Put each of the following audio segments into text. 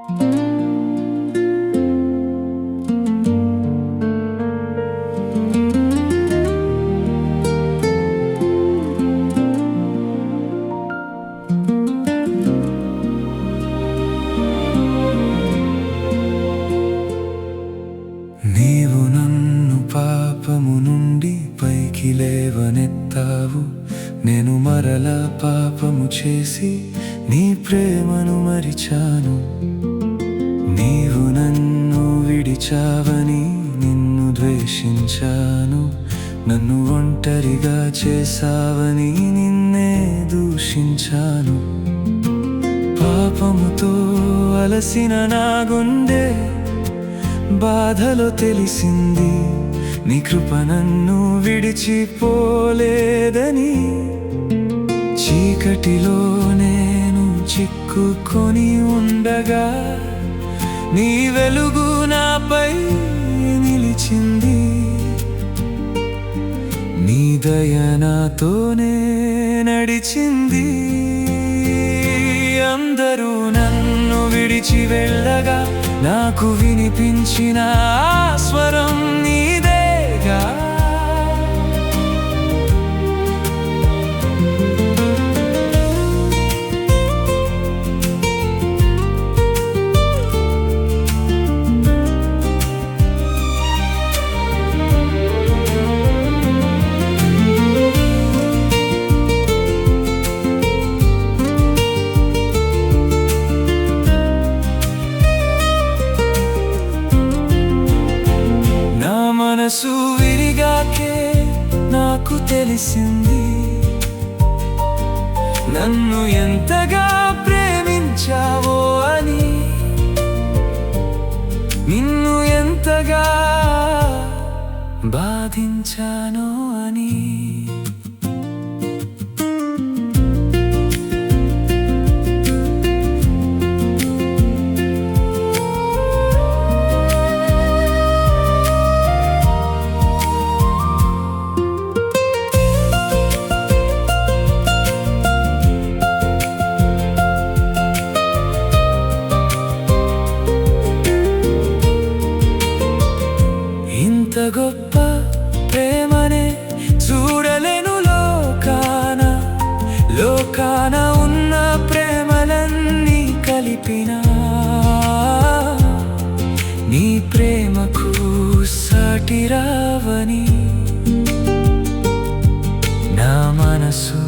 నీవు నన్ను పాపము నుండి పైకి లేవనెత్తావు. నేను మరలా పాపము చేసి నీ ప్రేమను మరిచాను. నీవు నన్ను విడిచావని నిన్ను ద్వేషించాను. నన్ను ఒంటరిగా చేసావని నిన్నే దూషించాను. పాపముతో అలసిన నా గుండె బాధలో తెలిసింది, నీ కృప నన్ను విడిచిపోలేదని. చీకటిలో నేను చిక్కుకొని ఉండగా నీ వెలుగు నాపై నిలిచింది. నీ దయ నాతోనే నడిచింది. అందరూ నన్ను విడిచి వెళ్ళగా నాకు వినిపించిన ఆ స్వరం నీదేగా. మనసు విరిగాకే నాకు తెలిసింది, నన్ను ఎంతగా ప్రేమించావో అని, నిన్ను ఎంతగా బాధించానో అని. ఇంత గొప్ప ప్రేమనే చూడలేను లోకాన ఉన్న ప్రేమలన్నీ కలిపినా. నీ ప్రేమకు సాటి రావని నా మనసు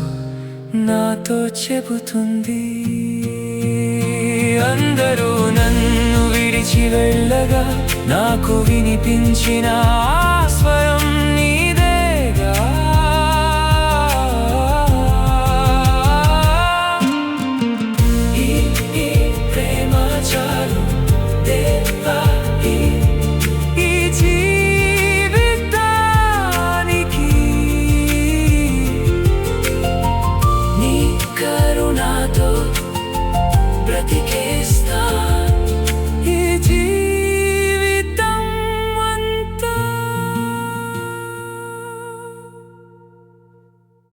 నాతో చెబుతుంది. అందరూ నన్ను విడిచి వెళ్ళగా నాకు వినిపించిన ఆ స్వరం